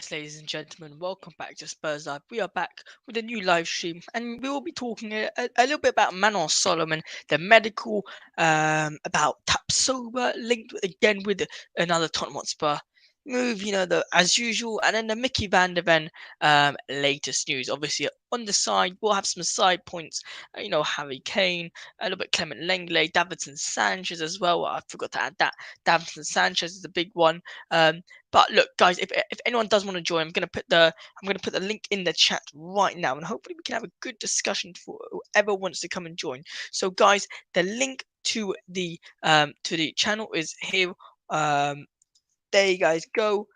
Yes, ladies and gentlemen, welcome back to Spurs Live. We are back with a new live stream, and we will be talking a little bit about Manon Solomon, the medical, about Tapsoba, linked again with another Tottenham Hotspur move, as usual, and then the Mickey Van der Ven latest news. Obviously, on the side, we'll have some side points, Harry Kane, a little bit Clement Lenglet, Davinson Sanchez as well. I forgot to add that. Davinson Sanchez is a big one. But look, guys, if anyone does want to join, I'm gonna put the link in the chat right now, and hopefully we can have a good discussion for whoever wants to come and join. So, guys, the link to the channel is here. There you guys go.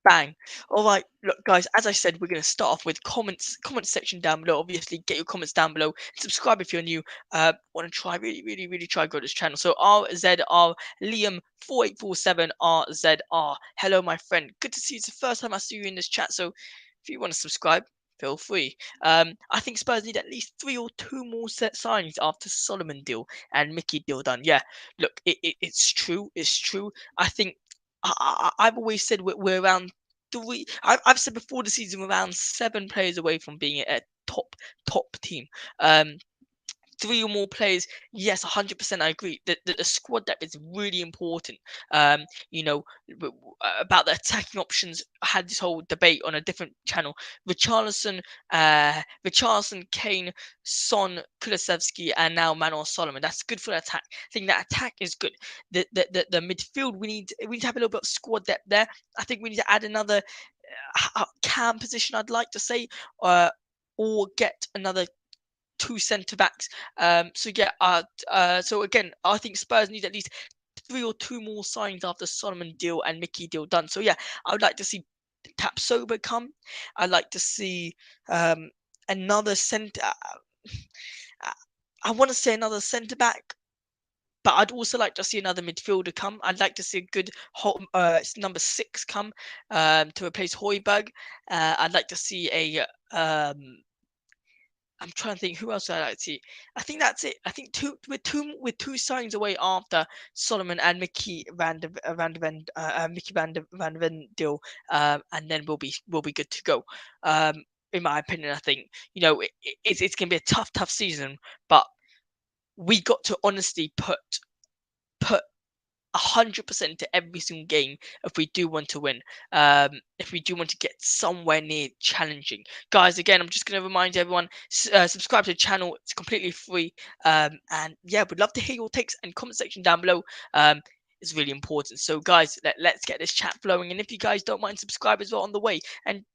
Bang. All right, look, guys. As I said, we're gonna start off with comment section down below. Obviously, get your comments down below. Subscribe if you're new. Want to try really try grow this channel. So RZR Liam 4847 RZR. Hello, my friend. Good to see you. It's the first time I see you in this chat. So if you want to subscribe, feel free. I think Spurs need at least 3 or 2 more set signings after Solomon deal and Mickey deal done. Yeah, look, it's true. It's true. I think I've always said we're around three. I've said before the season we're around 7 players away from being a top team. Um, 3 or more players, yes, 100%. I agree that the squad depth is really important. Um, you know about the attacking options. I had this whole debate on a different channel. Richarlison, Kane, Son, Kulusevski, and now Manuel Solomon. That's good for the attack. I think that attack is good. The midfield, we need to have a little bit of squad depth there. I think we need to add another cam position. I'd like to say, or get another 2 centre backs. So yeah. So again, I think Spurs need at least 3 or 2 more signs after Solomon deal and Mickey deal done. So yeah, I would like to see Tapsoba come. I'd like to see another centre. I want to say another centre back. But I'd also like to see another midfielder come. I'd like to see a good number 6 come to replace Højbjerg. I'd like to see a I'm trying to think who else I'd like to see. I think that's it. I think two signs away after Solomon and Mickey Van de Ven Mickey Van de Ven deal, and then we'll be good to go. In my opinion, I think it's gonna be a tough season, but we got to honestly put 100% to every single game if we do want to win. If we do want to get somewhere near challenging, guys. Again, I'm just going to remind everyone: subscribe to the channel. It's completely free. And yeah, we'd love to hear your takes and comment section down below. It's really important. So, guys, let's get this chat flowing. And if you guys don't mind, subscribe as well on the way. And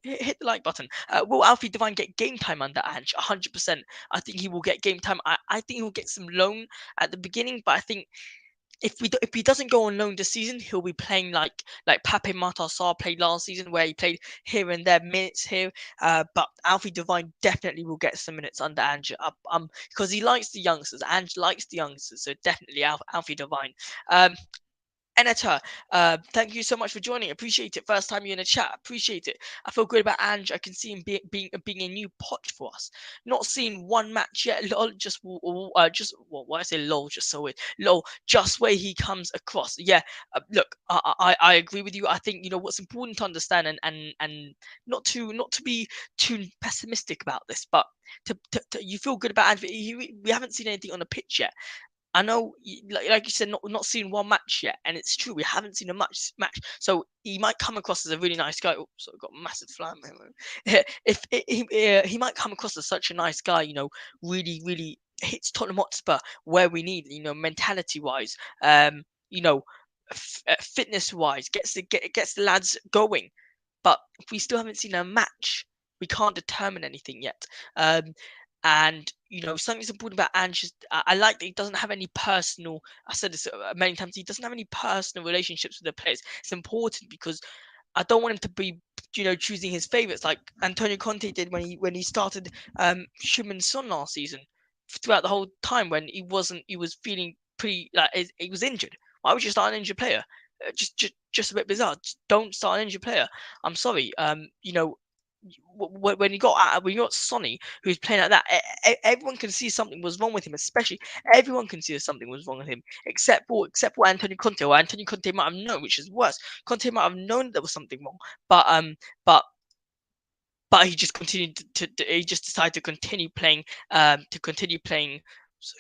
hit the like button. Will Alfie Devine get game time under Ange? 100%. I think he will get game time. I think he'll get some loan at the beginning, but I think if he doesn't go on loan this season, he'll be playing like Pape Matar Sarr played last season, where he played here and there minutes here. But Alfie Devine definitely will get some minutes under Ange, because he likes the youngsters. Ange likes the youngsters, so definitely Alfie Devine. Eneta, thank you so much for joining. Appreciate it. First time you're in the chat. Appreciate it. I feel good about Ange. I can see him being a new pot for us. Not seen one match yet. Lol, why I say lol, just so it lol, just where he comes across. Yeah. Look, I agree with you. I think what's important to understand, and not to be too pessimistic about this, but you feel good about Ange. We haven't seen anything on the pitch yet. I know, like you said, not seen one match yet, and it's true. We haven't seen a match. So he might come across as a really nice guy. Oh, so I've got a massive fly. He might come across as such a nice guy. Really hits Tottenham Hotspur where we need. Mentality wise. You know, Fitness wise, gets the lads going. But if we still haven't seen a match, we can't determine anything yet. And something's important about Ange. I like that he doesn't have any personal. I said this many times. He doesn't have any personal relationships with the players. It's important because I don't want him to be, choosing his favorites like Antonio Conte did when he started Schumann Son last season. Throughout the whole time when he was feeling pretty like he was injured. Why would you start an injured player? Just a bit bizarre. Just don't start an injured player. I'm sorry. when you got Sonny who's playing like that, everyone can see something was wrong with him. Especially everyone can see that something was wrong with him, except for Antonio Conte. Or Antonio Conte might have known, which is worse. Conte might have known there was something wrong, but but he just continued he just decided to continue playing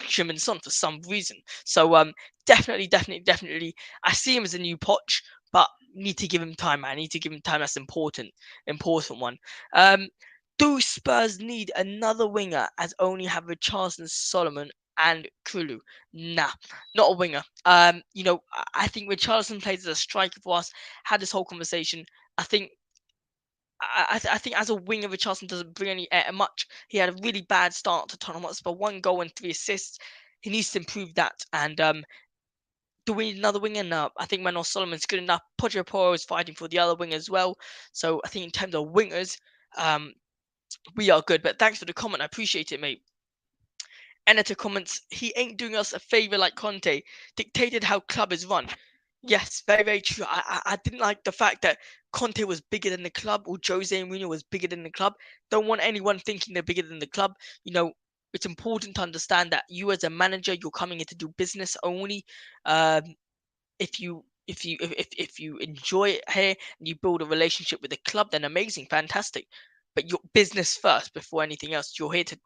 Heung-min Son for some reason. So definitely, I see him as a new Poch, but need to give him time. I need to give him time. That's important one. Um, do Spurs need another winger as only have Richarlison, Solomon, and Kulu? Nah, not a winger. I think Richarlison plays as a striker for us. Had this whole conversation. I think I think as a winger, Richarlison doesn't bring any much. He had a really bad start to Tottenham Hotspur, 1 goal and 3 assists. He needs to improve that. And do we need another winger? No, I think Manuel Solomon's good enough. Podre Porro is fighting for the other wing as well. So I think in terms of wingers, um, we are good. But thanks for the comment. I appreciate it, mate. Editor comments, he ain't doing us a favour like Conte, dictated how club is run. Yes, very, very true. I didn't like the fact that Conte was bigger than the club or Jose Mourinho was bigger than the club. Don't want anyone thinking they're bigger than the club. It's important to understand that you as a manager, you're coming in to do business only. Um, if you enjoy it here and you build a relationship with the club, then amazing, fantastic. But your business first before anything else. You're here to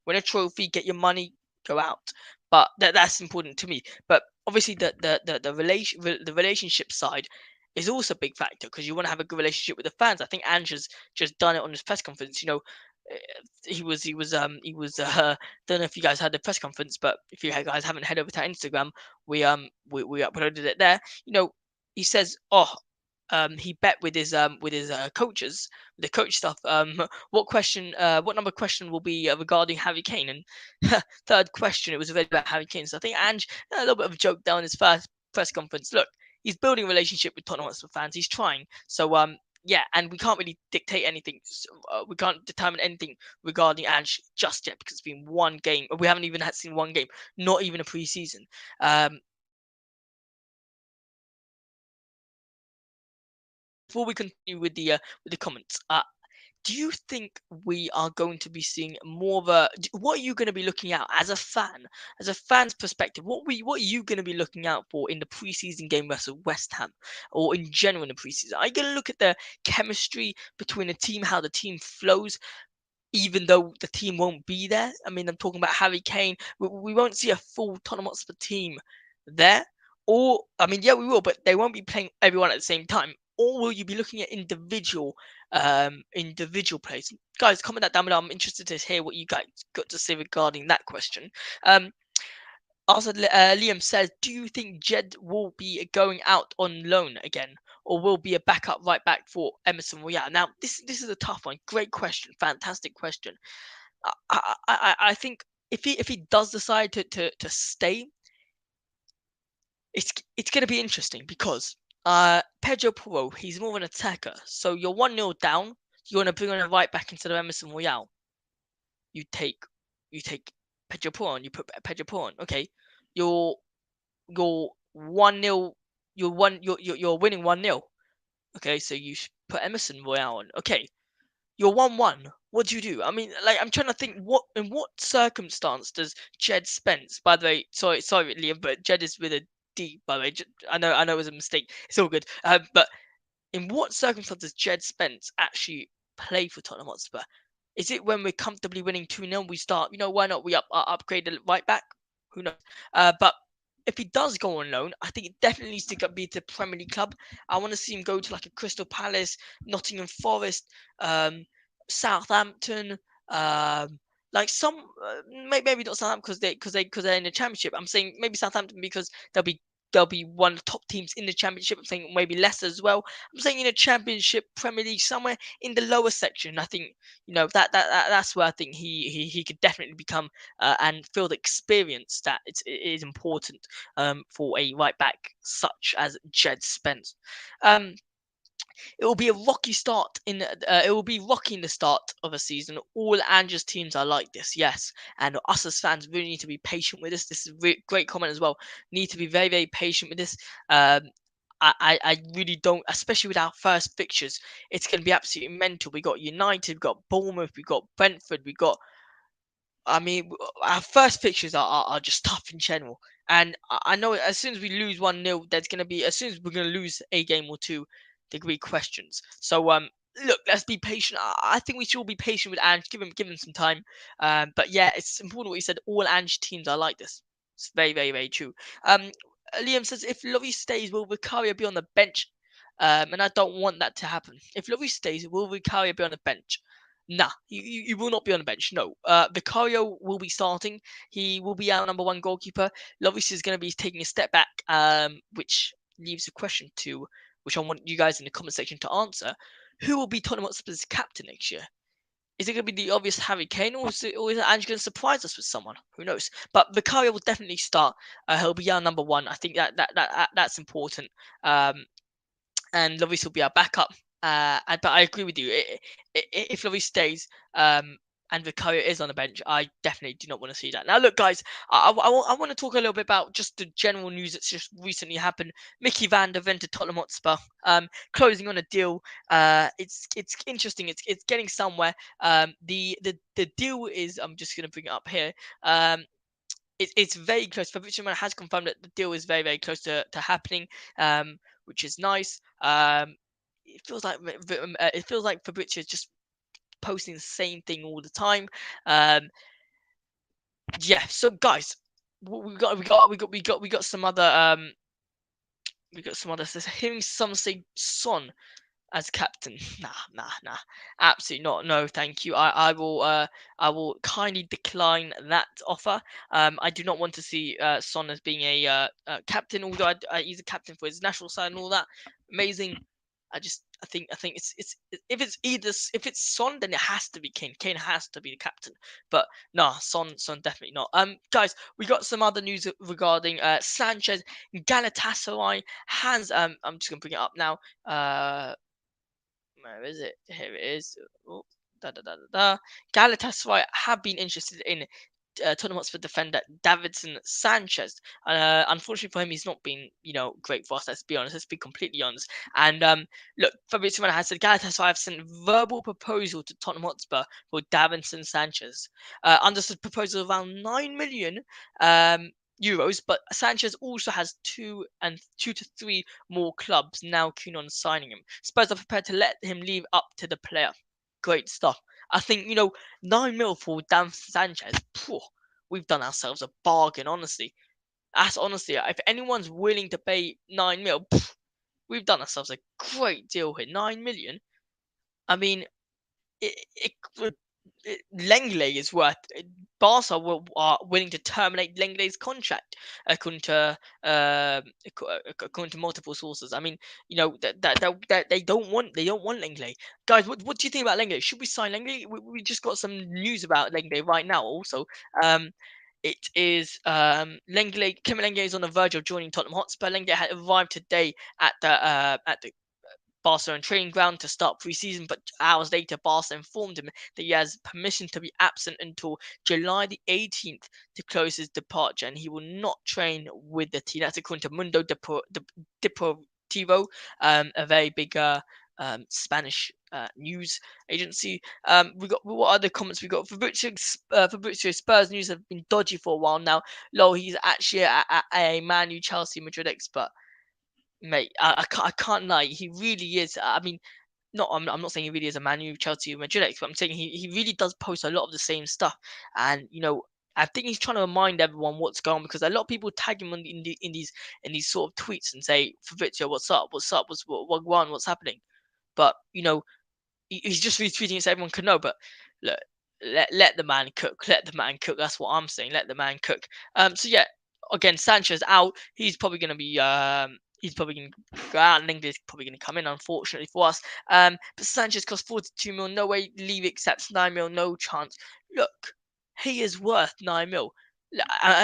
win a trophy, get your money, go out. But that's important to me. But obviously, the relationship side is also a big factor because you want to have a good relationship with the fans. I think Ange's just done it on his press conference. Uh, he was don't know if you guys had the press conference, but if you guys haven't head over to Instagram, we uploaded it there. He says, oh, he bet with his coaches, the coach stuff. What number question will be regarding Harry Kane? And third question, it was already about Harry Kane. So I think Ange a little bit of a joke down his first press conference. Look, he's building a relationship with Tottenham Hotspur fans. He's trying. So yeah, and we can't really dictate anything. We can't determine anything regarding Ange just yet because it's been one game. We haven't even seen one game, not even a preseason. Before we continue with the comments, do you think we are going to be seeing more of a? What are you going to be looking out as a fan's perspective? What are you going to be looking out for in the preseason game versus West Ham, or in general in the preseason? Are you going to look at the chemistry between the team, how the team flows, even though the team won't be there? I mean, I'm talking about Harry Kane. We won't see a full Tottenham Hotspur team there. Or, I mean, yeah, we will, but they won't be playing everyone at the same time. Or will you be looking at individual plays? Guys, comment that down below. I'm interested to hear what you guys got to say regarding that question. Also, Liam says, do you think Jed will be going out on loan again, or will be a backup right back for Emerson Royale? Now, this is a tough one. Great question, fantastic question. I think if he does decide to stay, it's going to be interesting because Pedro Porro, he's more of an attacker. So you're 1-0 down. You want to bring on a right back instead of Emerson Royale. You take Pedro Porro on. You put Pedro Porro on. Okay, you're 1-0. You're winning 1-0. Okay, so you put Emerson Royale on. Okay, you're 1-1. What do you do? I mean, like, I'm trying to think in what circumstance does Jed Spence? By the way, sorry, Liam, but Jed is with a D. By the way, I know it was a mistake. It's all good. But in what circumstance does Jed Spence actually play for Tottenham Hotspur? Is it when we're comfortably winning 2-0, we start? Why not we upgrade the right back? Who knows? But if he does go on loan, I think it definitely needs to be to Premier League club. I want to see him go to like a Crystal Palace, Nottingham Forest, Southampton, like some maybe not Southampton because they're in the Championship. I'm saying maybe Southampton because they'll be one of the top teams in the Championship. I'm saying maybe Leicester as well. I'm saying in a Championship, Premier League, somewhere in the lower section. I think that's where I think he could definitely become and feel the experience that it is important for a right back such as Jed Spence. It will be a rocky start it will be rocky in the start of a season. All Ange's teams are like this, yes, and us as fans really need to be patient with this. This is a great comment as well. Need to be very, very patient with this. I really don't, especially with our first fixtures. It's going to be absolutely mental. We got United, we got Bournemouth, we got Brentford, we got. I mean, our first fixtures are just tough in general. And I know as soon as we lose 1-0, there's going to be, as soon as we're going to lose a game or two, there could be questions. So, look, let's be patient. I think we should all be patient with Ange, give him some time. But yeah, it's important what you said. All Ange teams are like this. It's very, very, very true. Um, Liam says, if Lovey stays, will Vicario be on the bench? And I don't want that to happen. If Lovey stays, will Vicario be on the bench? Nah, you will not be on the bench. No. Vicario will be starting. He will be our number one goalkeeper. Lovis is going to be taking a step back, which leaves a question to, which I want you guys in the comment section to answer. Who will be Tottenham Hotspur's captain next year? Is it going to be the obvious Harry Kane, or is Ange going to surprise us with someone? Who knows? But Vicario will definitely start. He'll be our number one. I think that's important. And Lloris will be our backup. But I agree with you. If Lloris stays, and Vicario is on the bench, I definitely do not want to see that. Now, look, guys, I want to talk a little bit about just the general news that's just recently happened. Mickey van der Ven to Tottenham Hotspur, closing on a deal. It's interesting. It's getting somewhere. The deal is. I'm just gonna bring it up here. It's very close. Fabrizio Romano has confirmed that the deal is very, very close to happening, which is nice. It feels like Fabrizio is just posting the same thing all the time. Yeah. So guys, we got some other hearing some say Son as captain. Nah. Absolutely not. No, thank you. I will kindly decline that offer. I do not want to see Son as being a captain, although he's a captain for his national side and all that. Amazing. I think if it's if it's Son, then it has to be Kane. Kane has to be the captain. But nah, Son definitely not. Guys, we got some other news regarding Sanchez. Galatasaray has I'm just gonna bring it up now. Where is it? Here it is. Oh, Galatasaray have been interested in Tottenham Hotspur defender Davinson Sanchez. Unfortunately for him, he's not been, great for us. Let's be honest. Let's be completely honest. And look, Fabrizio Romano has said Galatasaray have sent verbal proposal to Tottenham Hotspur for Davinson Sanchez. Understood proposal of around 9 million euros, but Sanchez also has two to three more clubs now keen on signing him. Spurs are prepared to let him leave up to the player. Great stuff. I think 9 mil for Dan Sanchez. Phew, we've done ourselves a bargain. Honestly, that's honestly, if anyone's willing to pay 9 mil, we've done ourselves a great deal here. 9 million. I mean, it Lenglet is worth. Barca are willing to terminate Lenglet's contract, according to according to multiple sources. I mean, that they don't want Lenglet. Guys, what do you think about Lenglet? Should we sign Lenglet? We just got some news about Lenglet right now. Also, it is Lenglet. Kim Lenglet is on the verge of joining Tottenham Hotspur. Lenglet had arrived today at the Barcelona training ground to start pre-season, but hours later, Barca informed him that he has permission to be absent until July the 18th to close his departure, and he will not train with the team. That's according to Mundo Deportivo, a very big Spanish news agency. We got what other comments we got? Fabrizio Spurs news have been dodgy for a while now. Lol, he's actually a Man U, Chelsea, Madrid expert. Mate, I can't lie. He really is. I mean, I'm not saying he really is a Man U, Chelsea, Madrid expert. I'm saying he really does post a lot of the same stuff. And I think he's trying to remind everyone what's going on, because a lot of people tag him in these sort of tweets and say, Fabrizio, what's up? What's happening? But he's just retweeting it so everyone can know. But look, let the man cook. Let the man cook. That's what I'm saying. Let the man cook. So yeah, again, Sanchez out. He's probably going to be he's probably going to go out, and Lingard is probably going to come in, unfortunately for us. But Sanchez costs 42 mil. No way Levy accepts 9 mil. No chance. Look, he is worth 9 mil.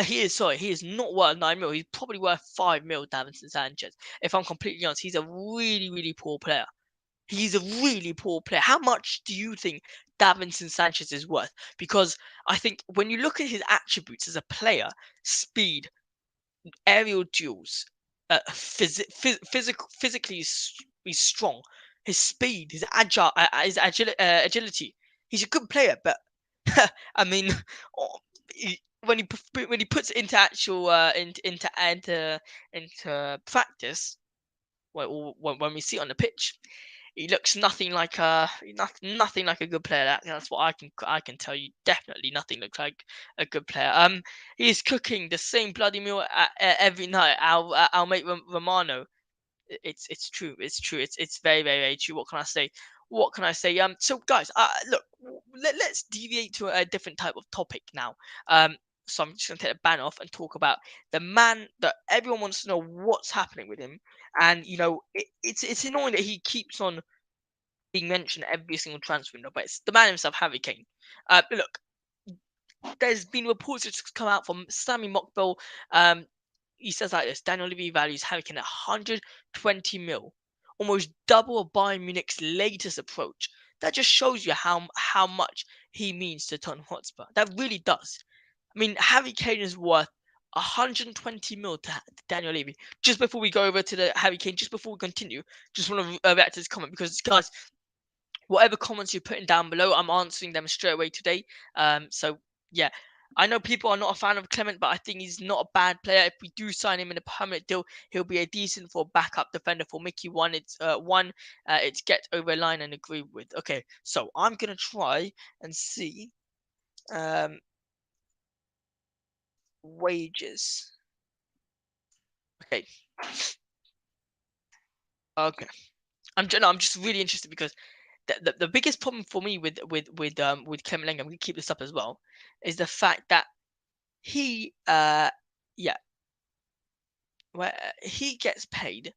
He is not worth 9 mil. He's probably worth 5 mil, Davinson Sanchez. If I'm completely honest, he's a really, really poor player. He's a really poor player. How much do you think Davinson Sanchez is worth? Because I think when you look at his attributes as a player, speed, aerial duels, physically he's strong. His speed, agility. He's a good player, but I mean, oh, when he puts it into actual into practice, when we see it on the pitch, he looks nothing like a good player. That's what I can tell you. Definitely nothing looks like a good player. He's cooking the same bloody meal every night. Our mate Romano. It's true. It's true. It's very true. What can I say? What can I say? So guys, look, let's deviate to a different type of topic now. So I'm just gonna take the ban off and talk about the man that everyone wants to know what's happening with him. And it's annoying that he keeps on being mentioned every single transfer window, but it's the man himself, Harry Kane. Look, there's been reports that's come out from Sammy Mockbell. He says like this: Daniel Levy values Harry Kane at 120 mil, almost double of Bayern Munich's latest approach. That just shows you how much he means to Tottenham Hotspur. That really does. I mean, Harry Kane is worth 120 mil to Daniel Levy. Just before we go over to the Harry Kane, just before we continue, just want to react to this comment because guys, whatever comments you're putting down below, I'm answering them straight away today. So yeah, I know people are not a fan of Clement, but I think he's not a bad player. If we do sign him in a permanent deal, he'll be a decent for backup defender for Mickey. It's get over line and agree with. Okay, so I'm gonna try and see wages. Okay, okay. I'm just really interested because the biggest problem for me with Clement Lang, I'm gonna keep this up as well, is the fact that he yeah where he gets paid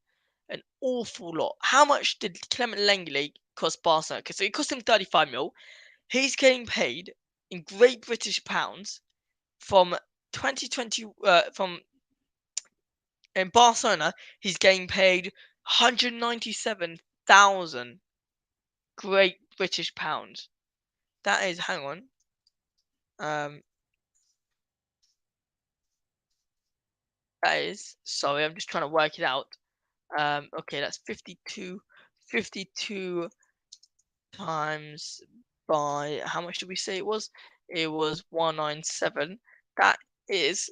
an awful lot. How much did Clement Lenglet cost Barcelona? Okay, so it cost him 35 mil. He's getting paid in Great British pounds from 2020 from in Barcelona. He's getting paid 197,000 Great British pounds. That is, hang on. That is, sorry, I'm just trying to work it out. Okay, that's 52 times by, how much did we say it was? It was 197. That is,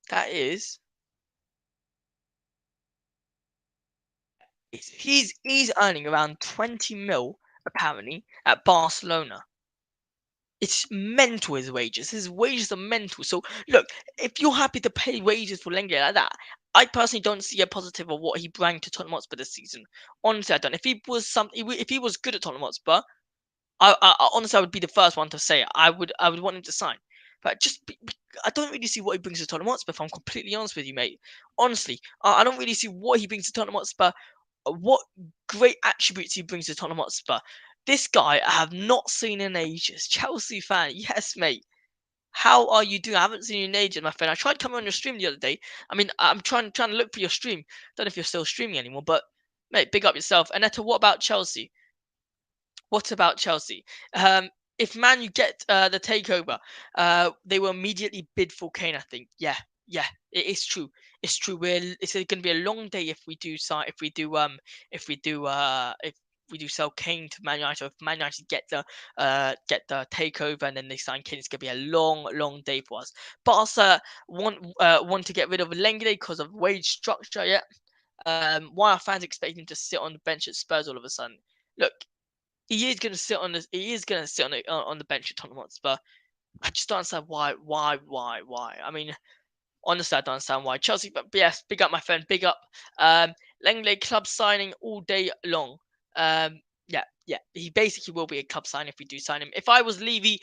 that is, he's earning around 20 mil apparently at Barcelona. It's mental, his wages. His wages are mental. So look, if you're happy to pay wages for Lenglet like that, I personally don't see a positive of what he brought to Tottenham Hotspur this season. Honestly, I don't. If he was good at Tottenham Hotspur, honestly, I would be the first one to say it. I would want him to sign. But I don't really see what he brings to Tottenham Hotspur. If I'm completely honest with you, mate. Honestly, I don't really see what he brings to Tottenham Hotspur. What great attributes he brings to Tottenham Hotspur. This guy I have not seen in ages. Chelsea fan, yes, mate. How are you doing? I haven't seen you in ages, my friend. I tried coming on your stream the other day. I mean, I'm trying to look for your stream. Don't know if you're still streaming anymore, but mate, big up yourself. And Netta, what about Chelsea? What about Chelsea? If Man you get the takeover, they will immediately bid for Kane. I think. Yeah, it is true. It's true. It's going to be a long day if we do sign. If we do sell Kane to Man United. Or if Man United get the takeover and then they sign Kane, it's going to be a long day for us. Barca want to get rid of Lenglet because of wage structure. Yeah. Why are fans expecting to sit on the bench at Spurs all of a sudden? Look, he is going to sit on this. He is going to sit on the bench at Tottenham Hotspur. I just don't understand why. I mean, honestly, I don't understand why. Chelsea, but yes, big up my friend, big up. Lenglet club signing all day long. Yeah, he basically will be a club sign if we do sign him. If I was Levy,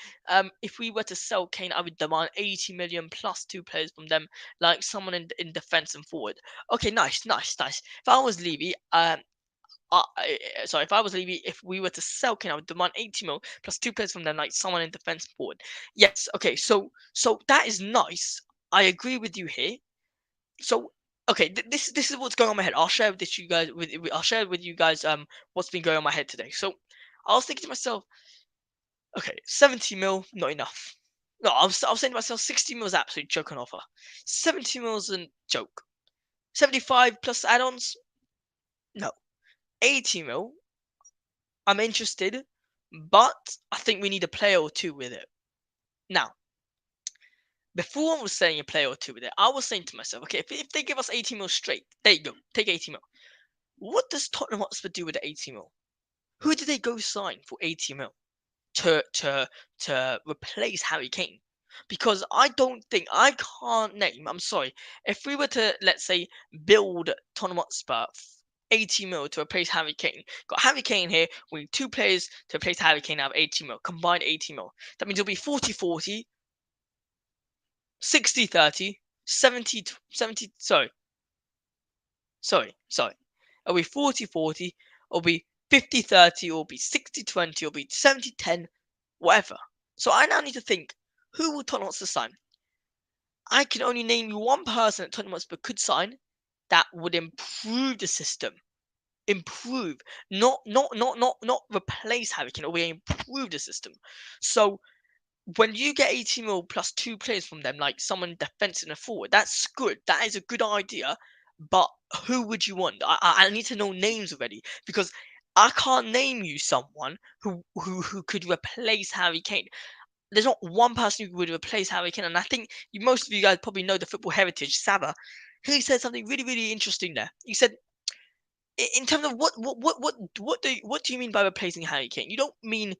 if we were to sell Kane, I would demand 80 million plus two players from them, like someone in defense and forward. Okay, nice. If I was Levy, sorry, if I was Levy, if we were to sell Kane, I would demand 80 mil plus two players from them, like someone in defense forward. Yes, okay, so that is nice. I agree with you here. So okay, this is what's going on in my head. I'll share this you guys I'll share with you guys what's been going on in my head today. So I was thinking to myself, okay, 70 mil, not enough. No, I was saying to myself, 60 mil is absolute joke on offer. 70 mil is a joke. 75 plus add-ons? No. 80 mil, I'm interested, but I think we need a player or two with it. Now, before I was saying a player or two with it, I was saying to myself, okay, if they give us 80 mil straight, there you go, take 80 mil. What does Tottenham Hotspur do with the 80 mil? Who do they go sign for 80 mil to replace Harry Kane? Because I can't name. I'm sorry. If we were to, let's say, build Tottenham Hotspur 80 mil to replace Harry Kane, got Harry Kane here. We need two players to replace Harry Kane out of 80 mil, combined 80 mil. That means it'll be 40-40, 60-30, 70, sorry. It'll be 40-40, it'll be 50-30, it'll be 60-20, it'll be 70-10, whatever. So I now need to think, who will Tottenham Hotspur sign? I can only name you one person that Tottenham Hotspur could sign that would improve the system. Improve, not replace Harry Kane, or we improve the system. So when you get 80 mil plus two players from them, like someone defensive and a forward, that's good. That is a good idea. But who would you want? I need to know names already, because I can't name you someone who could replace Harry Kane. There's not one person who would replace Harry Kane, and I think most of you guys probably know the football heritage. Sava, he said something really interesting there. He said, in terms of what do you mean by replacing Harry Kane? You mean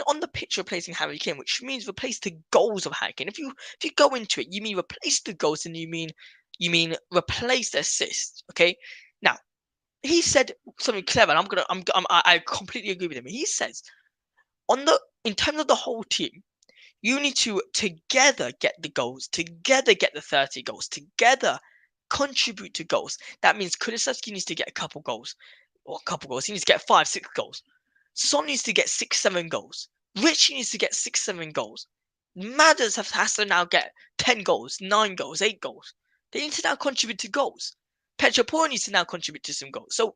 on the pitch replacing Harry Kane, which means replace the goals of Harry Kane. If you go into it, you mean replace the goals, and you mean replace the assists. Okay. Now he said something clever, and I completely agree with him. He says, in terms of the whole team, you need to together get the goals, together get the 30 goals, together contribute to goals. That means Kulusevski needs to get a couple goals, or a couple goals. He needs to get 5, 6 goals. Son needs to get 6, 7 goals. Richie needs to get 6, 7 goals. Madders has to now get 10 goals, 9 goals, 8 goals. They need to now contribute to goals. Petropor needs to now contribute to some goals. So,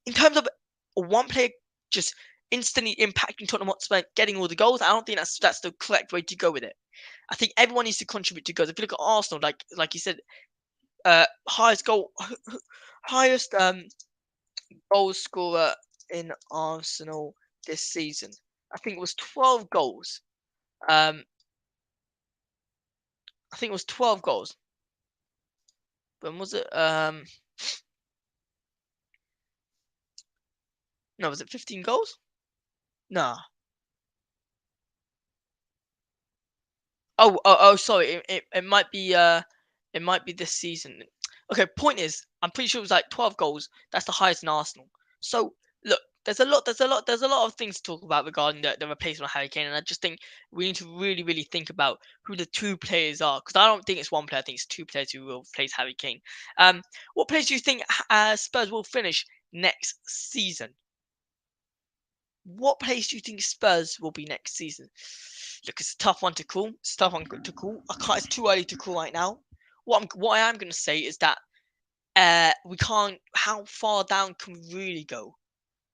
in terms of one player just instantly impacting Tottenham Hotspur getting all the goals, I don't think that's the correct way to go with it. I think everyone needs to contribute to goals. If you look at Arsenal, like you said, highest goal scorer in Arsenal this season, I think it was 12 goals. I think it was 12 goals. When was it? No, was it 15 goals? No. Oh, sorry. It might be this season. Okay, point is, I'm pretty sure it was like 12 goals. That's the highest in Arsenal. So look, there's a lot of things to talk about regarding the replacement of Harry Kane, and I just think we need to really think about who the two players are, because I don't think it's one player. I think it's two players who will replace Harry Kane. What players do you think Spurs will finish next season? What place do you think Spurs will be next season? Look, it's a tough one to call. It's a tough one to call. I can't. It's too early to call right now. What I am going to say is that we can't. How far down can we really go?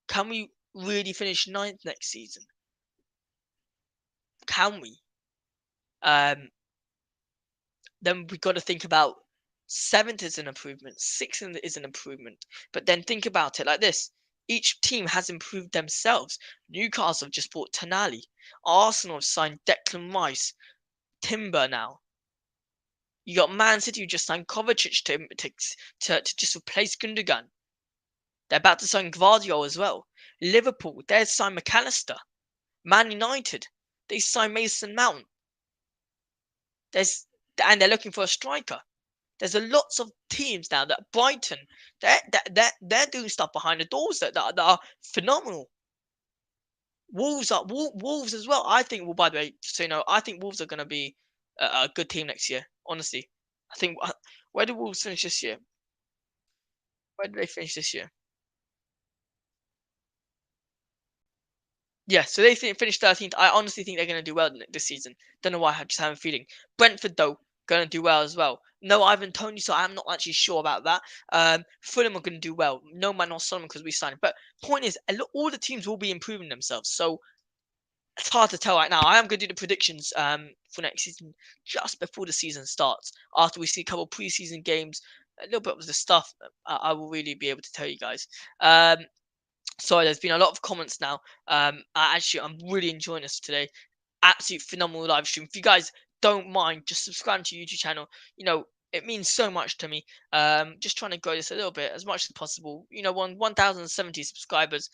Can we really finish ninth next season? Can we? Um, then we got to think about seventh is an improvement, sixth is an improvement. But then think about it like this: each team has improved themselves. Newcastle have just bought Tonali. Arsenal have signed Declan Rice, Timber now. You got Man City who just signed Kovacic to just replace Gundogan. They're about to sign Gvardiol as well. Liverpool, they signed McAllister. Man United, they signed Mason Mount. And they're looking for a striker. There's a lots of teams now that Brighton, they're doing stuff behind the doors that are phenomenal. Wolves as well. I think. Well, by the way, so you know, I think Wolves are going to be a good team next year. Honestly, I think. Where did Wolves finish this year? Where did they finish this year? Yeah, so they finished 13th. I honestly think they're going to do well this season. Don't know why. I just have a feeling. Brentford though going to do well as well. No Ivan Tony, so I'm not actually sure about that. Fulham are going to do well. No man or Solomon because we signed. But point is, all the teams will be improving themselves. So It's hard to tell right now. I am going to do the predictions for next season just before the season starts. After we see a couple of preseason games, a little bit of the stuff, I will really be able to tell you guys. Sorry, there's been a lot of comments now. I'm really enjoying this today. Absolute phenomenal live stream. If you guys don't mind, just subscribe to your YouTube channel. You know, it means so much to me. Just trying to grow this a little bit as much as possible. You know, 1,070 subscribers,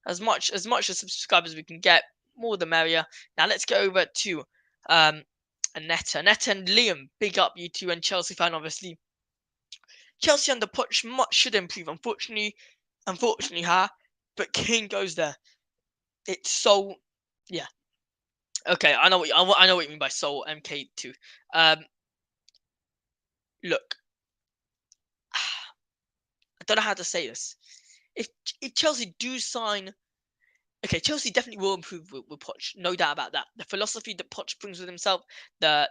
as much as subscribers we can get, more the merrier. Now let's get over to Anetta. Anetta and Liam, big up you two, and Chelsea fan obviously. Chelsea under Poch much should improve. Unfortunately, but Kane goes there. It's so, yeah. Okay, I know what you mean by soul MK2. Look, I don't know how to say this. If Chelsea do sign, okay, Chelsea definitely will improve with Poch, no doubt about that. The philosophy that Poch brings with himself, the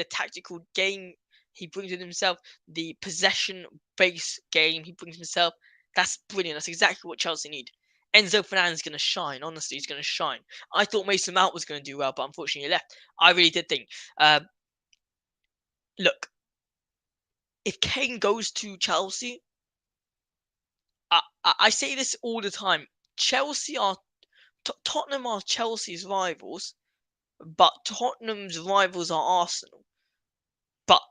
tactical game he brings with himself, the possession based game he brings himself, that's brilliant. That's exactly what Chelsea need. Enzo Fernandez is going to shine. Honestly, he's going to shine. I thought Mason Mount was going to do well, but unfortunately he left. I really did think. Look, if Kane goes to Chelsea, I say this all the time. Tottenham are Chelsea's rivals, but Tottenham's rivals are Arsenal. But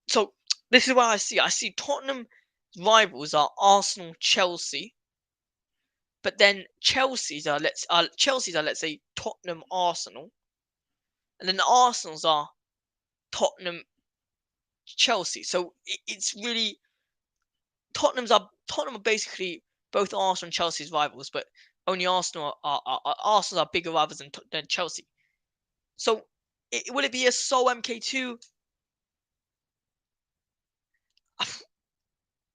so this is what I see. I see Tottenham's rivals are Arsenal, Chelsea, but then Chelsea's are let's say Tottenham, Arsenal, and then the Arsenal's are Tottenham, Chelsea. So it's really Tottenham are basically both Arsenal and Chelsea's rivals, but only Arsenal are bigger rivals than Chelsea. So will it be a sole MK2?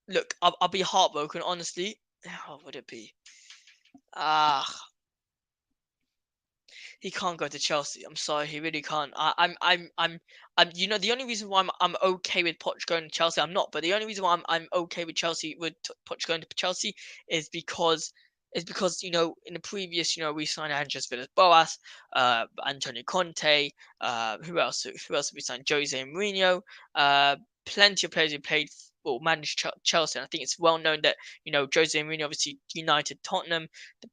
Look, I'll be heartbroken, honestly. How would it be? Ah, he can't go to Chelsea. I'm sorry, he really can't. I'm. You know, the only reason why I'm okay with Poch going to Chelsea, I'm not. But the only reason why I'm okay with Poch going to Chelsea is because you know in the previous we signed Andres Villas-Boas, Antonio Conte, who else? Who else have we signed? Jose Mourinho. Plenty of players who played or managed Chelsea. And I think it's well known that Jose Mourinho obviously United, Tottenham, the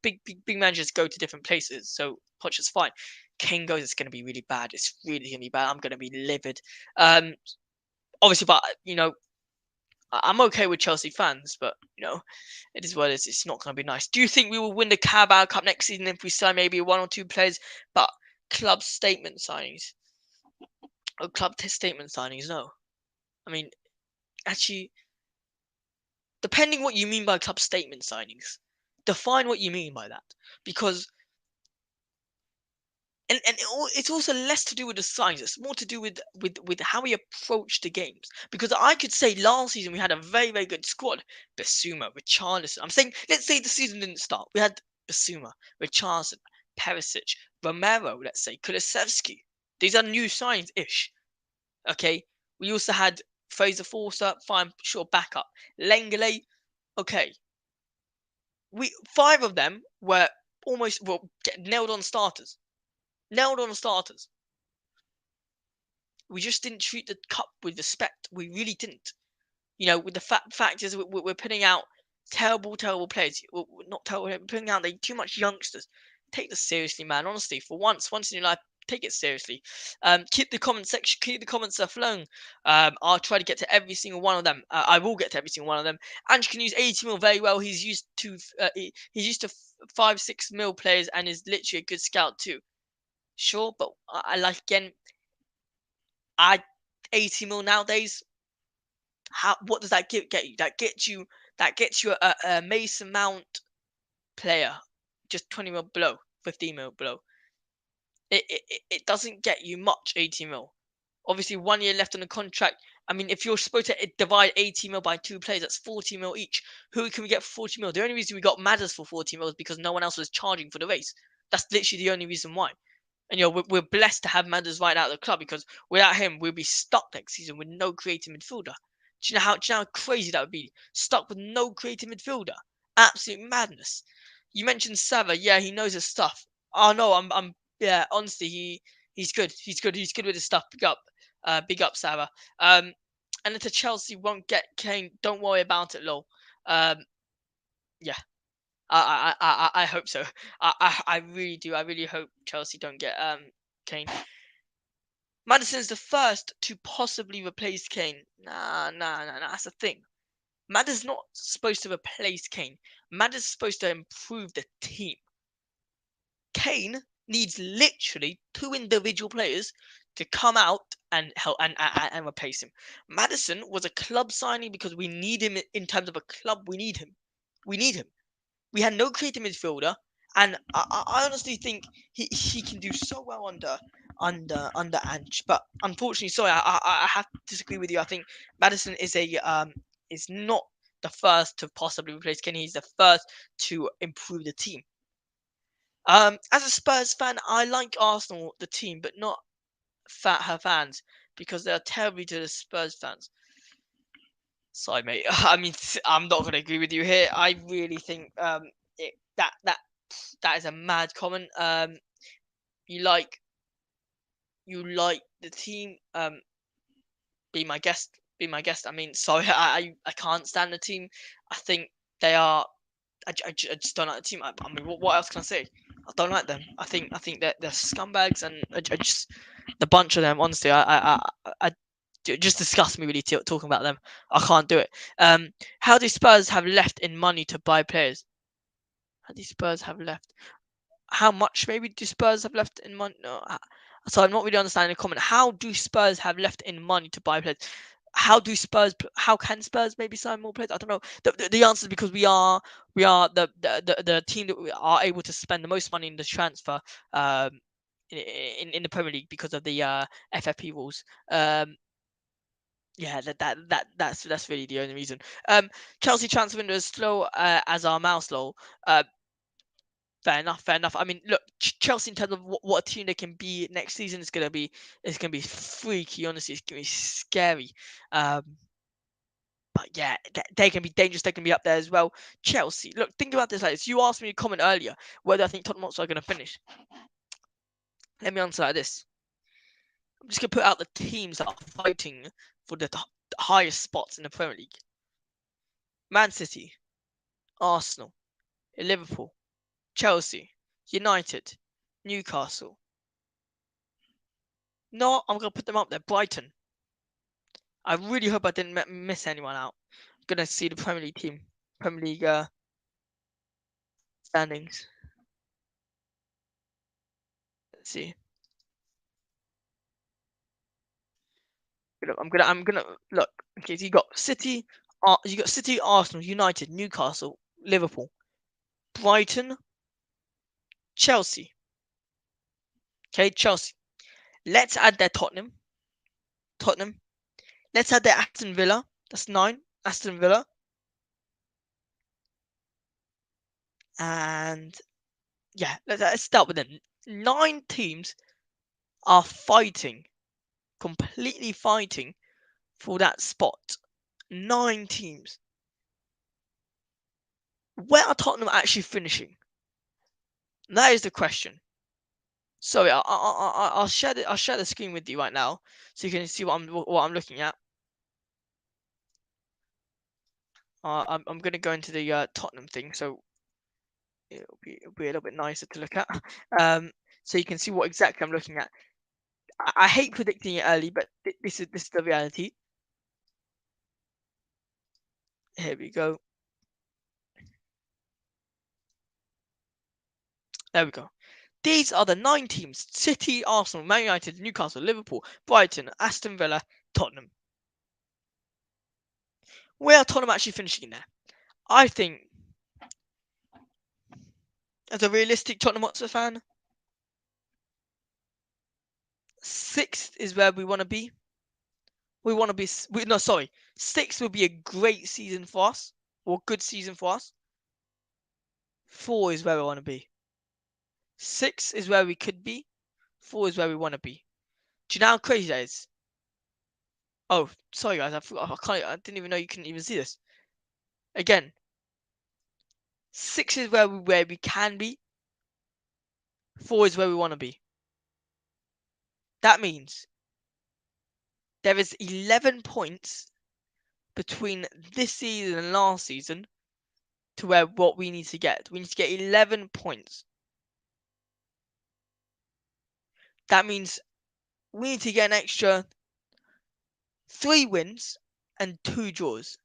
big managers go to different places. So Poch is fine. Kane goes, it's going to be really bad. It's really going to be bad. I'm going to be livid. Obviously, but I'm okay with Chelsea fans, but it is what it is. It's not going to be nice. Do you think we will win the Carabao Cup next season if we sign maybe one or two players, but club statement signings? Or statement signings? No. I mean, actually, depending what you mean by club statement signings, define what you mean by that, because it's also less to do with the size. It's more to do with how we approach the games. Because I could say last season we had a very very good squad. Basuma, Richarlison. I'm saying let's say the season didn't start. We had Basuma, Richarlison, Perisic, Romero. Let's say Kulusevski. These are new signs ish. Okay. We also had Fraser Forster, fine, sure, backup. Lenglet, okay. Five of them were almost nailed on starters. We just didn't treat the cup with respect. We really didn't. With the fact is we're putting out terrible players. Not terrible. We're putting out too much youngsters. Take this seriously, man. Honestly, for once in your life, take it seriously. Keep the comments flowing. I'll try to get to every single one of them. I will get to every single one of them. Ange can use 80 mil very well. He's used to 5-6 mil players and is literally a good scout too. Sure, but I like again. 80 mil nowadays. What does that get you? That gets you a Mason Mount player, just 20 mil below, 15 mil below. It doesn't get you much 80 mil. Obviously, 1 year left on the contract. I mean, if you're supposed to divide 80 mil by two players, that's 40 mil each. Who can we get for 40 mil? The only reason we got Madders for 40 mil is because no one else was charging for the race. That's literally the only reason why. And we're blessed to have Madders right out of the club, because without him, we'll be stuck next season with no creative midfielder. Do you know how crazy that would be? Stuck with no creative midfielder. Absolute madness. You mentioned Sava. Yeah, he knows his stuff. Oh no, yeah. Honestly, he's good. He's good. He's good with his stuff. Big up, Sarah. And if the Chelsea won't get Kane, don't worry about it, lol. Yeah. I hope so. I really do. I really hope Chelsea don't get Kane. Madison's the first to possibly replace Kane. Nah. That's the thing. Madison's not supposed to replace Kane. Madison's supposed to improve the team. Kane needs literally two individual players to come out and help and replace him. Madison was a club signing because we need him in terms of a club. We need him. We need him. We had no creative midfielder, and I honestly think he can do so well under Ange. But unfortunately, sorry, I have to disagree with you. I think Madison is not the first to possibly replace Kenny. He's the first to improve the team. As a Spurs fan, I like Arsenal, the team, but not her fans because they are terribly to the Spurs fans. Sorry, mate. I mean, I'm not going to agree with you here. I really think that is a mad comment. You like the team. Be my guest. Be my guest. I mean, sorry, I can't stand the team. I think they are. I just don't like the team. I mean, what else can I say? I don't like them. I think that they're scumbags, and I just the bunch of them. Honestly, it just disgusts me really talking about them. I can't do it. How do Spurs have left in money to buy players? How do Spurs have left? How much maybe do Spurs have left in money? No, so I'm not really understanding the comment. How do Spurs have left in money to buy players? How can Spurs maybe sign more players? I don't know. The answer is because we are the team that we are able to spend the most money in the transfer in the Premier League because of the FFP rules. Yeah, that's really the only reason. Chelsea transfer window is slow as our mouse slow. Fair enough. Fair enough. I mean, look, Chelsea in terms of what a team they can be next season is gonna be freaky. Honestly, it's gonna be scary. But yeah, they can be dangerous. They can be up there as well. Chelsea. Look, think about this like this. You asked me a comment earlier whether I think Tottenham Hotspur are gonna finish. Let me answer like this. I'm just gonna put out the teams that are fighting for the highest spots in the Premier League. Man City, Arsenal, Liverpool, Chelsea, United, Newcastle. No, I'm gonna put them up there. Brighton. I really hope I didn't miss anyone out. I'm gonna see the Premier League team, Premier League standings. Let's see. I'm gonna look. Okay, so you got City, Arsenal, United, Newcastle, Liverpool, Brighton, Chelsea. Okay, Chelsea. Let's add their Tottenham. Let's add their Aston Villa. That's 9. Aston Villa. And yeah, let's start with them. 9 teams are fighting, completely fighting for that spot. 9 teams. Where are Tottenham actually finishing? That is the question. Sorry, I'll share the screen with you right now, so you can see what I'm looking at. I'm gonna go into the Tottenham thing, so it'll be a little bit nicer to look at. So you can see what exactly I'm looking at. I hate predicting it early, but this is the reality. Here we go. There we go. These are the 9 teams: City, Arsenal, Man United, Newcastle, Liverpool, Brighton, Aston Villa, Tottenham. Where are Tottenham actually finishing there? I think, as a realistic Tottenham Hotspur fan, 6th is where we want to be. We want to be. No, sorry. 6th will be a great season for us, or good season for us. 4 is where we want to be. 6 is where we could be. 4 is where we want to be. Do you know how crazy that is? Oh, sorry guys, I forgot. I didn't even know you couldn't even see this. Again, 6 is where we can be. 4 is where we want to be. That means there is 11 points between this season and last season to where what we need to get. We need to get 11 points. That means we need to get an extra 3 wins and 2 draws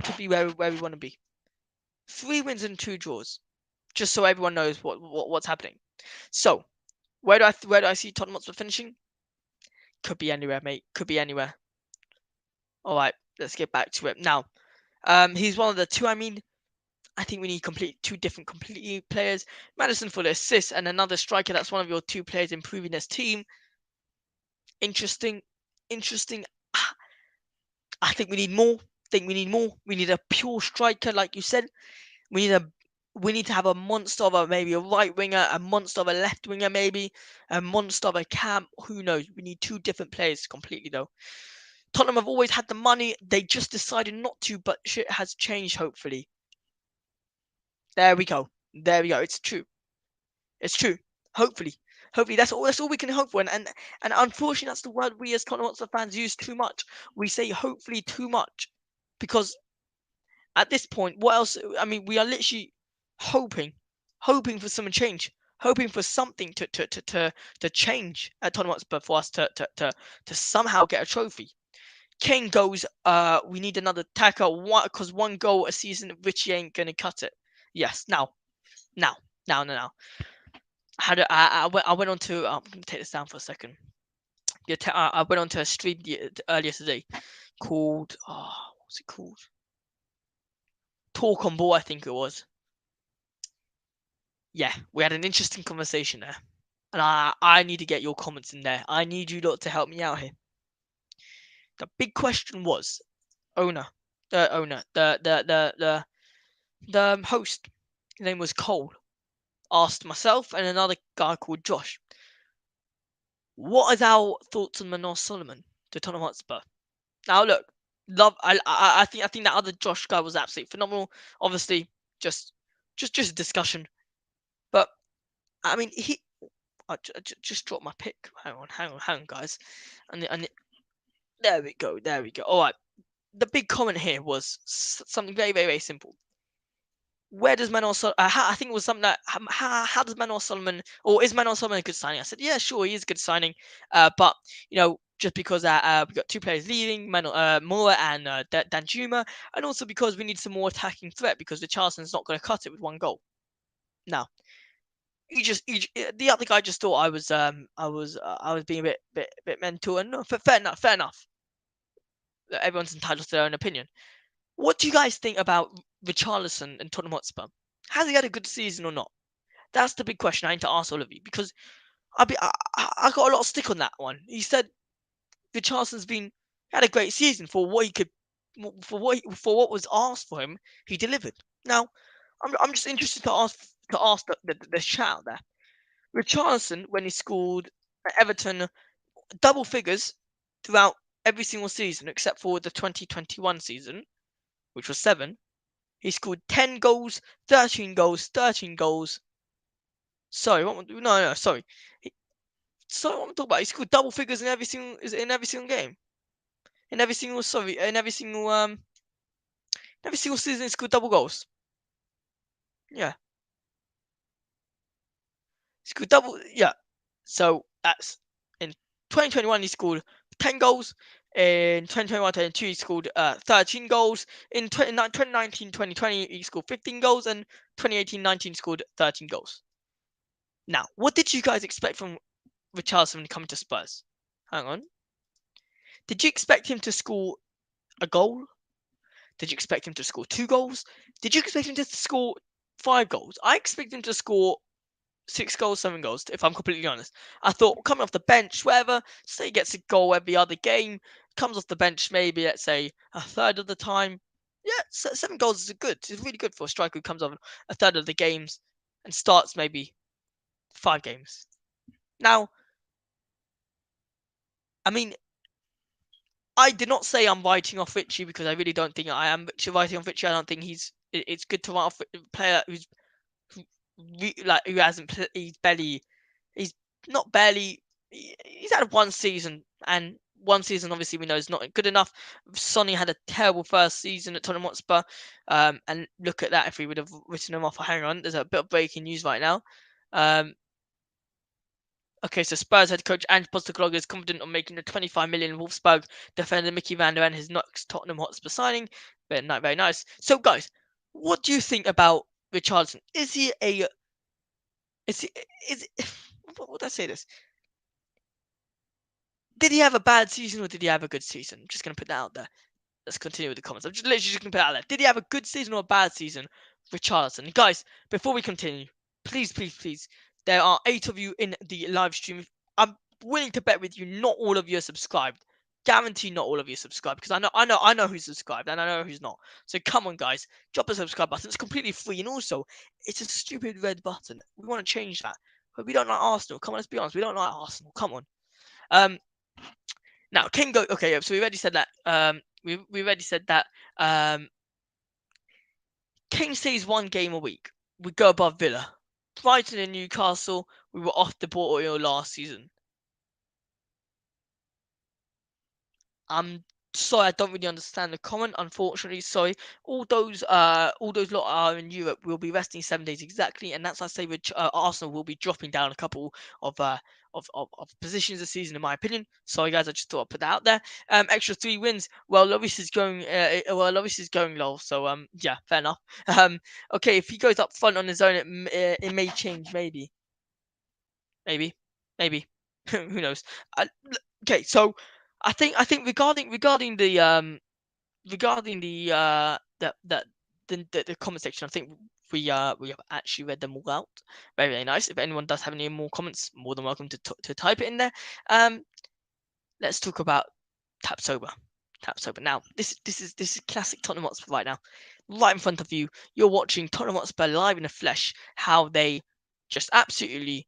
to be where we want to be. 3 wins and 2 draws, just so everyone knows what's happening. So, where do I see Tottenham Hotspur finishing? Could be anywhere, mate. Could be anywhere. All right, let's get back to it now. He's one of the two. I mean, I think we need two different completely players. Madison for the assist and another striker. That's one of your 2 players improving this team. Interesting. I think we need more. We need a pure striker, like you said. We need to have a monster of maybe a right winger, a monster of a left winger, maybe a monster of a cam. Who knows? We need 2 different players completely, though. Tottenham have always had the money. They just decided not to, but shit has changed. Hopefully, there we go. It's true. Hopefully, that's all we can hope for. And unfortunately, that's the word we as Tottenham Hotspur fans use too much. We say hopefully too much because at this point, what else? I mean, we are literally hoping for some change, hoping for something to change at Tottenham Hotspur for us to somehow get a trophy. Kane goes, we need another attacker. What? Because 1 goal a season, Richie ain't gonna cut it. Yes, now. I went on to. I'm gonna take this down for a second. I went on to a stream earlier today called. What's it called? Talk on Ball, I think it was. Yeah, we had an interesting conversation there, and I need to get your comments in there. I need you lot to help me out here. The big question was, the host, his name was Cole, asked myself and another guy called Josh, what is our thoughts on Manor Solomon to Tottenham Hotspur? Now look, I think that other Josh guy was absolutely phenomenal. Obviously, just a discussion, but I mean I just dropped my pick. Hang on, guys, and there we go. All right, the big comment here was something very, very, very simple. Where does Manor Solomon? I think it was something that how does Manor Solomon, or is Manor Solomon a good signing? I said, yeah, sure, he is a good signing, but just because we got 2 players leaving, Moore and Danjuma, and also because we need some more attacking threat because Richarlison's not going to cut it with 1 goal. Now, the other guy just thought I was being a bit mental, and no, fair enough. Everyone's entitled to their own opinion. What do you guys think about Richarlison and Tottenham Hotspur? Has he had a good season or not? That's the big question I need to ask all of you because I got a lot of stick on that one. He said Richarlison's had a great season for what he could, for what was asked for him. He delivered. Now, I'm just interested to ask the shout there. Richarlison, when he scored at Everton, double figures throughout every single season except for the 2021 season, which was 7. He scored 10 goals, 13 goals, 13 goals. Sorry, sorry. Sorry, what I'm talking about. He scored double figures in every single game. In every single season he scored double goals. Yeah. He scored double, yeah. So that's in 2021 he scored 10 goals. In 2021-22 he scored 13 goals. In 2019-2020 he scored 15 goals, and 2018-19 scored 13 goals. Now, what did you guys expect from Richarlison coming to Spurs? Hang on. Did you expect him to score a goal? Did you expect him to score 2 goals? Did you expect him to score 5 goals? I expect him to score 6 goals, 7 goals, if I'm completely honest. I thought coming off the bench, whatever, say he gets a goal every other game, comes off the bench maybe, let's say, a third of the time. Yeah, 7 goals is good. It's really good for a striker who comes off a third of the games and starts maybe 5 games. Now, I mean, I did not say I'm writing off Richie because I really don't think I am writing off Richie. I don't think it's good to write off a player who hasn't he's not barely he's had one season, and one season obviously we know is not good enough. Sonny had a terrible first season at Tottenham Hotspur, and look at that. If we would have written him off, hang on, there's a bit of breaking news right now. Okay, so Spurs head coach Ange Postecoglou is confident on making the 25 million Wolfsburg defender Mickey van der Ven his next Tottenham Hotspur signing. Very nice, very nice. So, guys, what do you think about Richarlison? Is he a is he is what would I say this? Did he have a bad season or did he have a good season? I'm just gonna put that out there. Let's continue with the comments. I'm just literally just gonna put it out there. Did he have a good season or a bad season, Richarlison? Guys, before we continue, please, please, please. There are 8 of you in the live stream. I'm willing to bet with you, not all of you are subscribed. Guarantee not all of you are subscribed because I know who's subscribed and I know who's not. So come on, guys, drop a subscribe button. It's completely free and also it's a stupid red button. We want to change that, but we don't like Arsenal. Come on, let's be honest. We don't like Arsenal. Come on. Now King go. Okay, so we already said that. We already said that. King stays 1 game a week. We go above Villa. Brighton and Newcastle. We were off the boil last season. I'm sorry, I don't really understand the comment. Unfortunately, sorry. All those lot are in Europe. We'll be resting 7 days exactly, and that's I say with Arsenal will be dropping down a couple of positions this season, in my opinion. Sorry, guys, I just thought I'd put that out there. Extra 3 wins. Well, Lloris is going. Lloris is going low. So yeah, fair enough. Okay, if he goes up front on his own, it may change. Maybe. Who knows? Okay, so I think regarding the comment section, I think we have actually read them all out. Very, very nice. If anyone does have any more comments, more than welcome to type it in there. Let's talk about Tapsoba. Now, this is classic Tottenham Hotspur right now, right in front of you. You're watching Tottenham Hotspur live in the flesh. How they just absolutely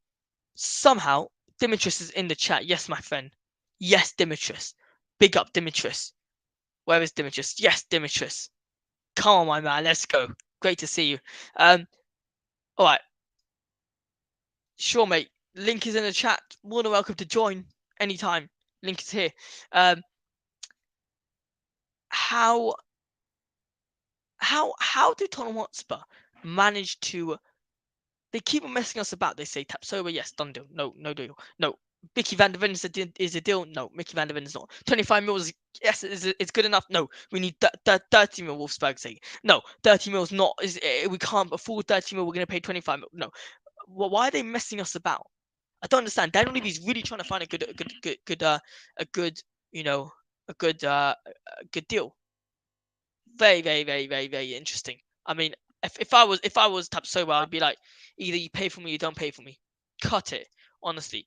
somehow. Dimitris is in the chat. Yes, my friend. Yes, Dimitris. Big up Dimitris. Where is Dimitris? Yes, Dimitris. Come on, my man. Let's go. Great to see you. All right. Sure, mate. Link is in the chat. More than welcome to join anytime. Link is here. How do Tottenham Hotspur manage to? They keep on messing us about. They say Tapsoba, yes, done deal. No, no deal. No. Mickey van der Ven is a deal. No, Mickey van der Ven is not. 25 mils, yes, it's good enough. No, we need 30 mil Wolfsburg say. No, 30 mils not. We can't afford 30 mil. We're going to pay 25 mil. No. Why are they messing us about? I don't understand. Daniel Levy's really trying to find a good deal. Very, very, very, very, very interesting. I mean, if I was Tapsoba, I'd be like, either you pay for me or you don't pay for me. Cut it, honestly.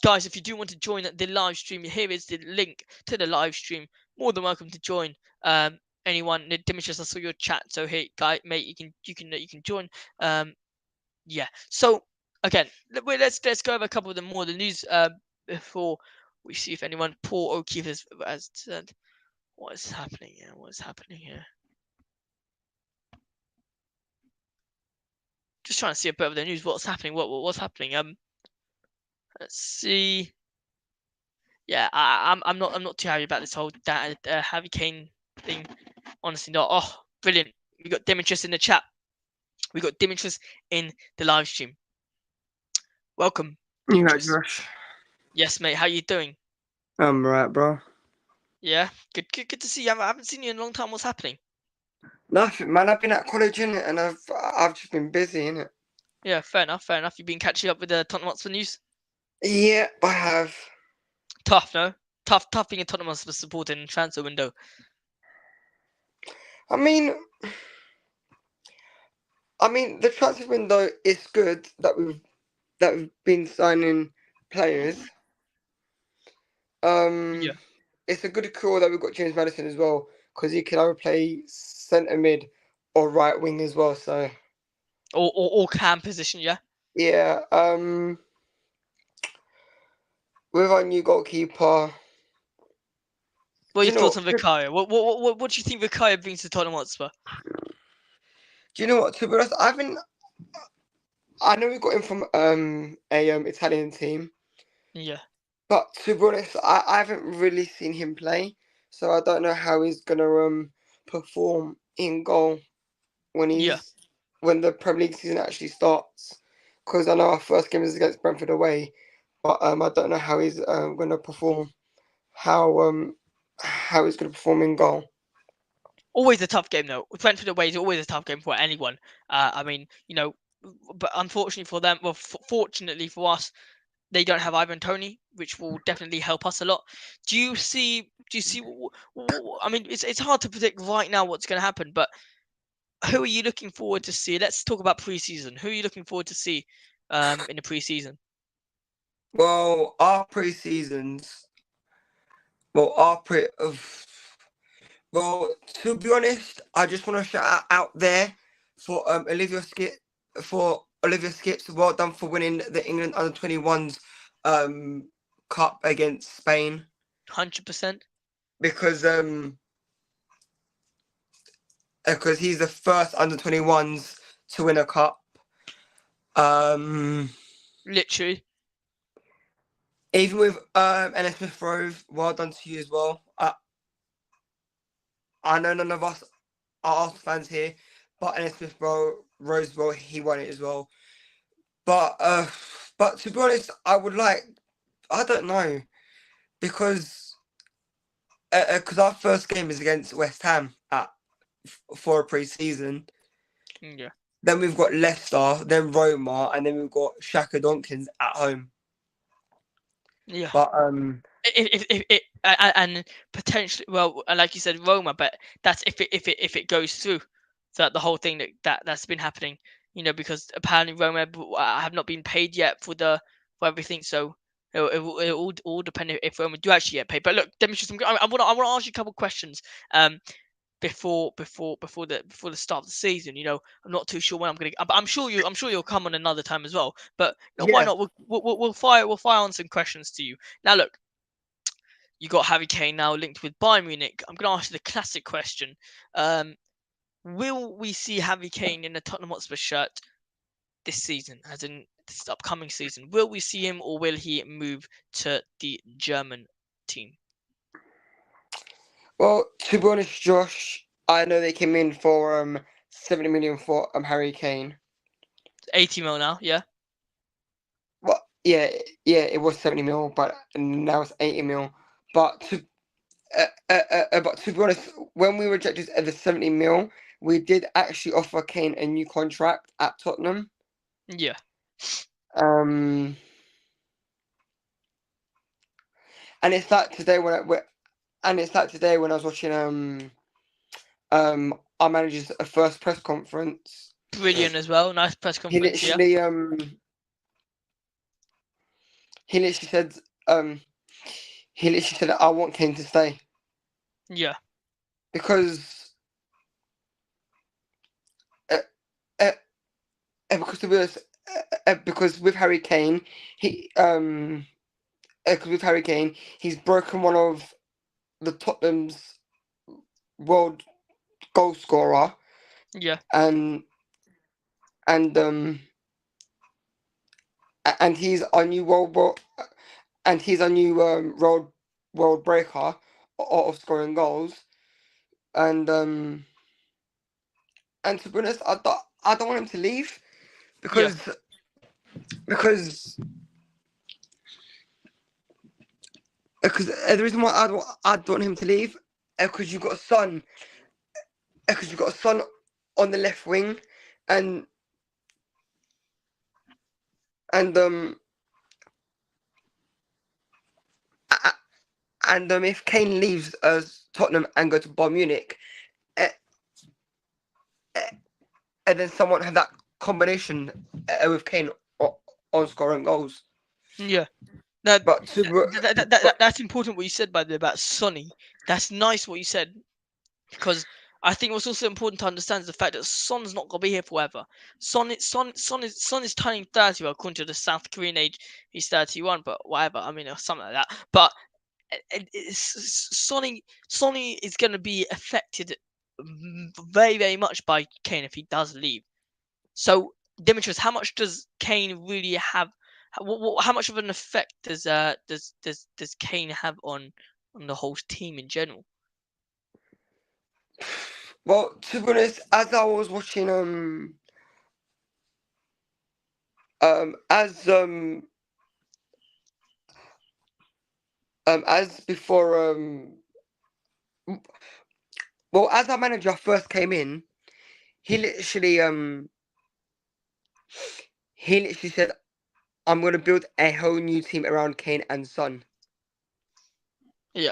Guys, if you do want to join the live stream, here is the link to the live stream. More than welcome to join. Anyone, Demetrius, I saw your chat, so hey, guy, mate, you can join. Yeah. So again, let's go over a couple of the more the news before we see if anyone. Paul O'Keefe has said. What is happening here? What is happening here? Just trying to see a bit of the news. What's happening? What's happening? Let's see. Yeah, I'm not too happy about this whole Harry Kane thing. Honestly, not. Oh, brilliant! We got Demetrius in the chat. We got Demetrius in the live stream. Welcome. You got Josh. Yes, mate. How you doing? I'm right, bro. Yeah, good to see you. I haven't seen you in a long time. What's happening? Nothing, man. I've been at college innit, and I've just been busy innit. Yeah, fair enough. You've been catching up with the Tottenham Hotspur news. Yeah, I have. Tough, no? Tough being a Tottenham Hotspur supporter in transfer window. I mean, the transfer window is good that we've been signing players. Yeah. It's a good call that we've got James Maddison as well, because he can either play centre mid or right wing as well. So. Or cam position, yeah. Yeah. With our new goalkeeper. What are your thoughts on Vicario? What do you think Vicario brings to Tottenham Hotspur? Do you know what? To be honest, I know we got him from a Italian team, Yeah, but to be honest, I haven't really seen him play, so I don't know how he's gonna perform in goal when yeah. when the Premier League season actually starts. Because I know our first game is against Brentford away, but I don't know how he's gonna perform. How he's gonna perform in goal. Always a tough game though. Brentford away is always a tough game for anyone. I mean, but unfortunately for them, well, fortunately for us, they don't have Ivan Tony, which will definitely help us a lot. Do you see? Do you see? I mean, it's hard to predict right now what's going to happen, but who are you looking forward to see? Let's talk about preseason. Who are you looking forward to see in the preseason? Well, our pre-seasons. Well, our pre of. Well, to be honest, I just want to shout out there for Olivia Skips. Well done for winning the England under 21s cup against Spain 100%. because he's the first under 21s to win a cup. Um, Literally. Even with Ennis Smith Rowe, well done to you as well. I know none of us are Arsenal fans here, but Ennis Smith Rose, well, he won it as well. But to be honest, I don't know, because our first game is against West Ham for a pre-season. Yeah. Then we've got Leicester, then Roma, and then we've got Shaka Donkins at home. Yeah. But And potentially, well, like you said, Roma, but that's if it goes through. So the whole thing that's been happening, because apparently Roma have not been paid yet for everything. So it all depend if Roma do actually get paid. But look, demonstrate some. I want to ask you a couple of questions. Before the start of the season. I'm not too sure when I'm gonna. But I'm sure you'll come on another time as well. But why yeah, not? We'll fire on some questions to you now. Look, you got Harry Kane now linked with Bayern Munich. I'm gonna ask you the classic question. Um, will we see Harry Kane in a Tottenham Hotspur shirt this season, as in this upcoming season? Will we see him, or will he move to the German team? well, to be honest, Josh, I know they came in for 70 million for Harry Kane. 80 mil now, yeah. Well, yeah, it was 70 mil, but now it's 80 mil. But to be honest, when we rejected the 70 mil, we did actually offer Kane a new contract at Tottenham. Yeah. Um, and it's like today when I was watching our manager's first press conference. Brilliant as well. Nice press He conference, yeah. literally he literally said um I want Kane to stay Yeah. because uh, uh, because to be honest, because with Harry Kane he because with Harry Kane he's broken one of the Tottenham's world goal scorer, Yeah. and and um and he's a new and he's a new world breaker of scoring goals, and to be honest, I don't want him to leave Yeah. because because the reason why I don't want him to leave because you've got a son on the left wing, and and um if Kane leaves Tottenham and go to Bayern Munich, uh, and then someone have that combination with Kane on scoring goals. Yeah. No, But that's important what you said by the way about Sonny. That's nice what you said because I think what's also important to understand is the fact that Son's not gonna be here forever. Son is turning 30. Well, according to the South Korean age, he's 31, but whatever. I mean, or something like that. But Sonny is gonna be affected very very much by Kane if he does leave. So Demetrius, how much does Kane really have? How much of an effect does Kane have on the whole team in general? Well, to be honest, as I was watching as as before well, as our manager first came in, he literally said, "I'm going to build a whole new team around Kane and Son." Yeah.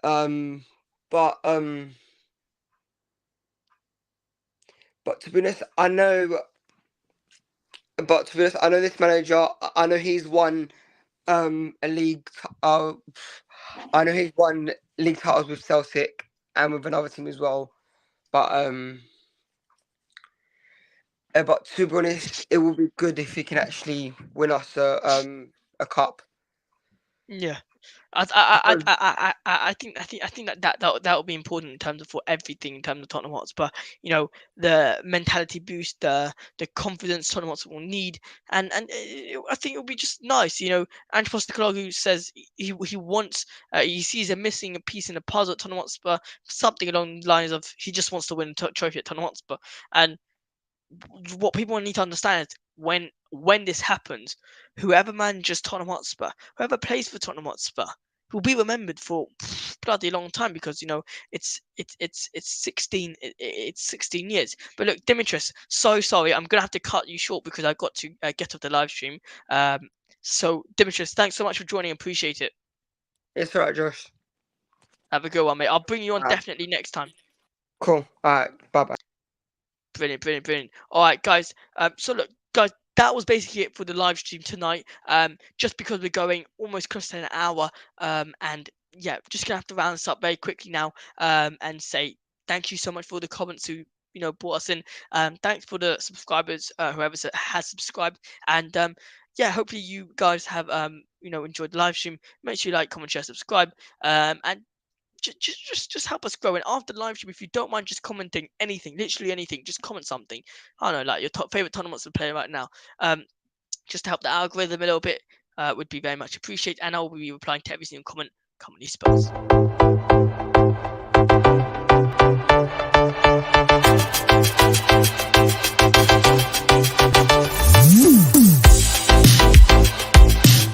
Um, but but to be honest, I know. But to be honest, I know this manager. I know he's won a league. I know he's won league titles with Celtic and with another team as well. But but to be honest, it will be good if he can actually win us a cup. Yeah. Because I think that will be important in terms of for everything in terms of Tottenham Hotspur. You know, the mentality boost, the confidence Tottenham Hotspur will need, and I think it'll be just nice. You know, Ange Postecoglou says he wants he sees a missing piece in the puzzle at Tottenham Hotspur, something along the lines of he just wants to win a trophy at Tottenham Hotspur. And what people need to understand is when this happens, whoever manages Tottenham Hotspur, whoever plays for Tottenham Hotspur, will be remembered for bloody long time because you know it's 16 it's 16 years. But look, Dimitris, so sorry, I'm gonna have to cut you short because I got to get off the live stream. So Dimitris, thanks so much for joining. Appreciate it. it's alright, Josh. Have a good one, mate. I'll bring you on Alright, definitely next time. cool. Alright, bye bye. Brilliant, brilliant, brilliant. All right, guys. So look, guys, that was basically it for the live stream tonight. Just because we're going almost close to an hour. And yeah, just gonna have to round this up very quickly now. And say thank you so much for the comments who brought us in. Thanks for the subscribers, whoever has subscribed. And yeah, hopefully you guys have enjoyed the live stream. Make sure you like, comment, share, subscribe. And just help us grow. And after the live stream, if you don't mind just commenting anything, literally anything, just comment something. I don't know, like your top favorite tournaments to play right now. Just to help the algorithm a little bit, would be very much appreciated. And I will be replying to every single comment. Currently Spurs.